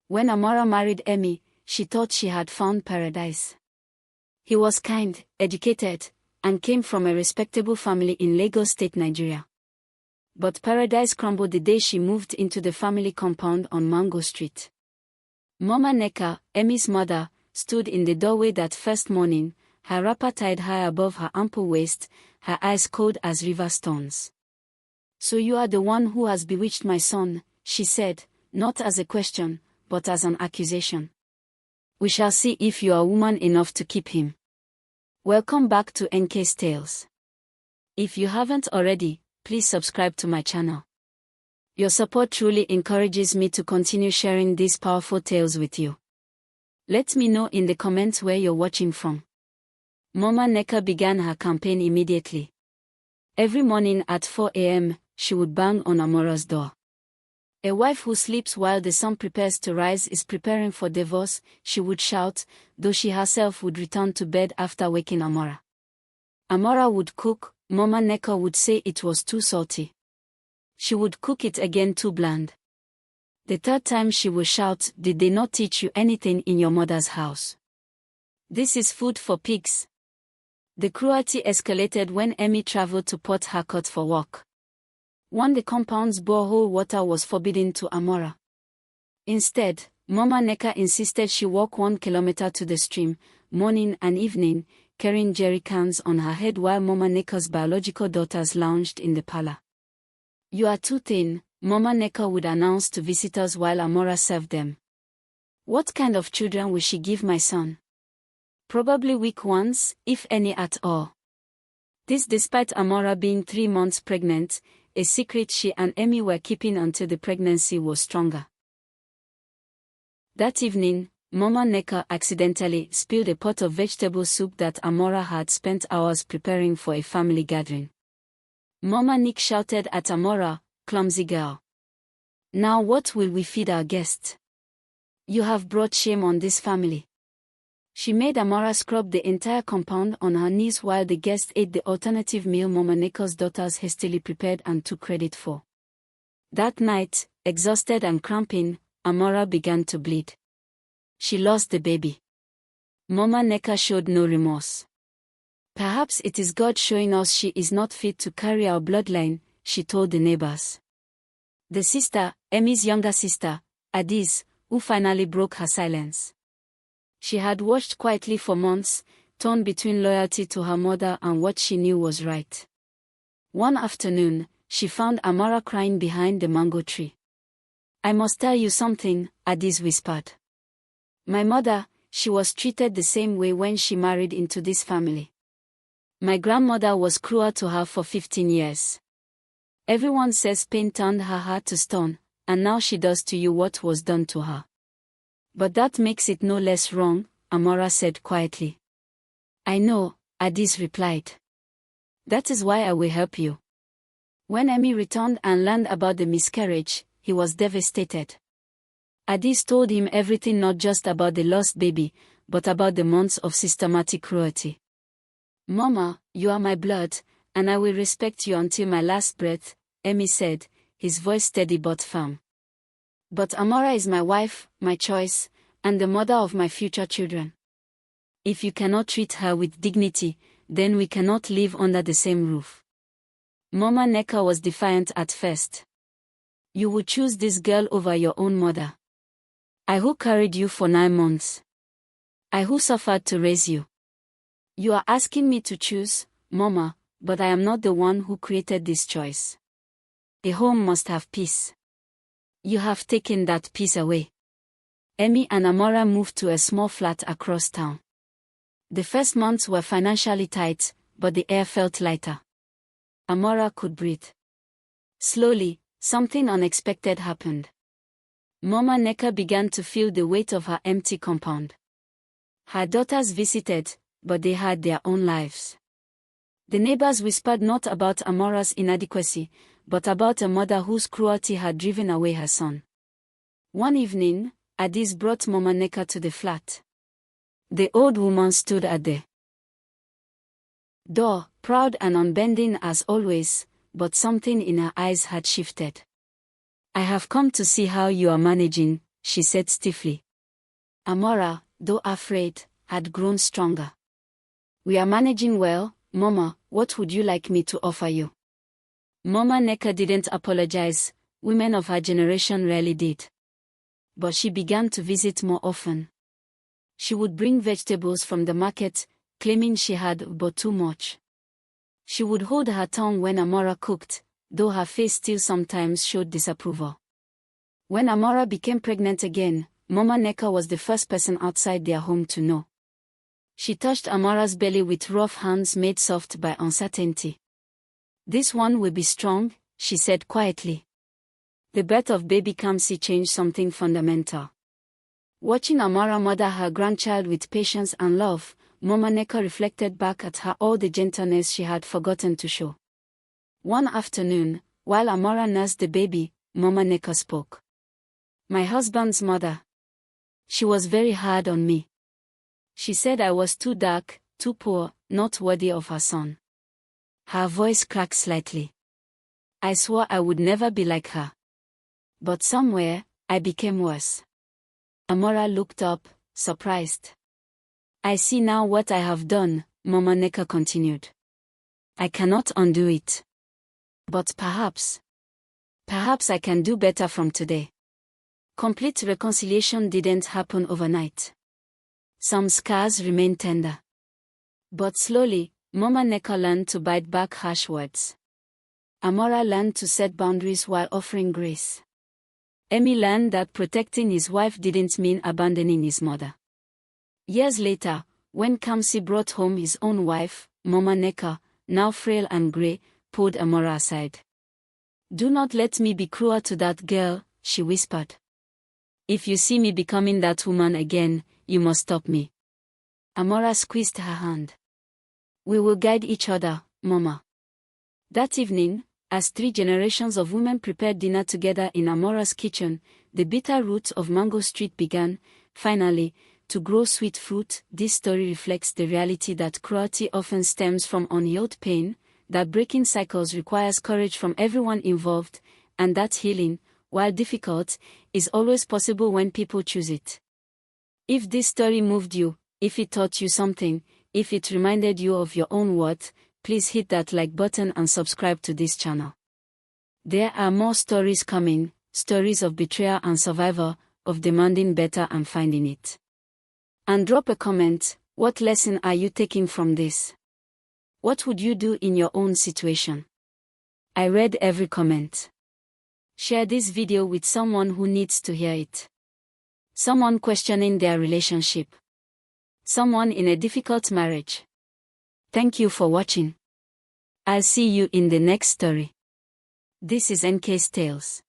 When Amara married Emmy, she thought she had found paradise. He was kind, educated, and came from a respectable family in Lagos State, Nigeria. But paradise crumbled the day she moved into the family compound on Mango Street. Mama Nneka, Emmy's mother, stood in the doorway that first morning, her wrapper tied high above her ample waist, her eyes cold as river stones. "So you are the one who has bewitched my son," she said, not as a question, but as an accusation. "We shall see if you are woman enough to keep him." Welcome back to NK's Tales. If you haven't already, please subscribe to my channel. Your support truly encourages me to continue sharing these powerful tales with you. Let me know in the comments where you're watching from. Mama Nneka began her campaign immediately. Every morning at 4 a.m., she would bang on Amara's door. A wife who sleeps while the sun prepares to rise is preparing for divorce, she would shout, though she herself would return to bed after waking Amara. Amara would cook, Mama Nneka would say it was too salty. She would cook it again too bland. The third time she would shout, "Did they not teach you anything in your mother's house? This is food for pigs." The cruelty escalated when Emmy traveled to Port Harcourt for work. The compound's borehole water was forbidden to Amara. Instead, Mama Nneka insisted she walk 1 kilometer to the stream, morning and evening, carrying jerry cans on her head while Mama Nneka's biological daughters lounged in the parlor. "You are too thin," Mama Nneka would announce to visitors while Amara served them. "What kind of children will she give my son? Probably weak ones, if any at all." This despite Amara being 3 months pregnant, a secret she and Emmy were keeping until the pregnancy was stronger. That evening, Mama Nneka accidentally spilled a pot of vegetable soup that Amara had spent hours preparing for a family gathering. Mama Nneka shouted at Amara, "Clumsy girl. Now what will we feed our guests? You have brought shame on this family." She made Amara scrub the entire compound on her knees while the guests ate the alternative meal Mama Nneka's daughters hastily prepared and took credit for. That night, exhausted and cramping, Amara began to bleed. She lost the baby. Mama Nneka showed no remorse. "Perhaps it is God showing us she is not fit to carry our bloodline," she told the neighbors. The sister, Emmy's younger sister, Adiz, who finally broke her silence. She had watched quietly for months, torn between loyalty to her mother and what she knew was right. One afternoon, she found Amara crying behind the mango tree. "I must tell you something," Adiz whispered. "My mother, she was treated the same way when she married into this family. My grandmother was cruel to her for 15 years. Everyone says pain turned her heart to stone, and now she does to you what was done to her." "But that makes it no less wrong," Amara said quietly. "I know," Adiz replied. "That is why I will help you." When Emmy returned and learned about the miscarriage, he was devastated. Adiz told him everything, not just about the lost baby, but about the months of systematic cruelty. "Mama, you are my blood, and I will respect you until my last breath," Emmy said, his voice steady but firm. "But Amara is my wife, my choice, and the mother of my future children. If you cannot treat her with dignity, then we cannot live under the same roof." Mama Nneka was defiant at first. "You would choose this girl over your own mother. I who carried you for 9 months. I who suffered to raise you. You are asking me to choose, Mama, but I am not the one who created this choice. A home must have peace. You have taken that peace away." Emmy and Amara moved to a small flat across town. The first months were financially tight, but the air felt lighter. Amara could breathe. Slowly, something unexpected happened. Mama Nneka began to feel the weight of her empty compound. Her daughters visited, but they had their own lives. The neighbors whispered not about Amara's inadequacy, but about a mother whose cruelty had driven away her son. One evening, Adiz brought Mama Nneka to the flat. The old woman stood at the door, proud and unbending as always, but something in her eyes had shifted. "I have come to see how you are managing," she said stiffly. Amara, though afraid, had grown stronger. We are managing well, Mama. What would you like me to offer you? Mama Nneka didn't apologize. Women of her generation rarely did. But she began to visit more often. She would bring vegetables from the market, claiming she had bought too much. She would hold her tongue when Amara cooked, though her face still sometimes showed disapproval. When Amara became pregnant again, Mama Nneka was the first person outside their home to know. She touched Amara's belly with rough hands made soft by uncertainty. This one will be strong, she said quietly. The birth of baby Kamsi changed something fundamental. Watching Amara mother her grandchild with patience and love, Mama Nneka reflected back at her all the gentleness she had forgotten to show. One afternoon, while Amara nursed the baby, Mama Nneka spoke. My husband's mother. She was very hard on me. She said I was too dark, too poor, not worthy of her son. Her voice cracked slightly. I swore I would never be like her. But somewhere, I became worse. Amara looked up, surprised. I see now what I have done, Mama Nneka continued. I cannot undo it. But perhaps I can do better from today. Complete reconciliation didn't happen overnight. Some scars remain tender. But slowly, Mama Nneka learned to bite back harsh words. Amara learned to set boundaries while offering grace. Emmy learned that protecting his wife didn't mean abandoning his mother. Years later, when Kamsi brought home his own wife, Mama Nneka, now frail and grey, pulled Amara aside. Do not let me be cruel to that girl, she whispered. If you see me becoming that woman again, you must stop me. Amara squeezed her hand. We will guide each other, Mama. That evening, as 3 generations of women prepared dinner together in Amara's kitchen, the bitter roots of Mango Street began, finally, to grow sweet fruit. This story reflects the reality that cruelty often stems from unhealed pain, that breaking cycles requires courage from everyone involved, and that healing, while difficult, is always possible when people choose it. If this story moved you, if it taught you something, if it reminded you of your own worth, please hit that like button and subscribe to this channel. There are more stories coming, stories of betrayal and survival, of demanding better and finding it. And drop a comment, what lesson are you taking from this? What would you do in your own situation? I read every comment. Share this video with someone who needs to hear it. Someone questioning their relationship. Someone in a difficult marriage. Thank you for watching. I'll see you in the next story. This is NK's Tales.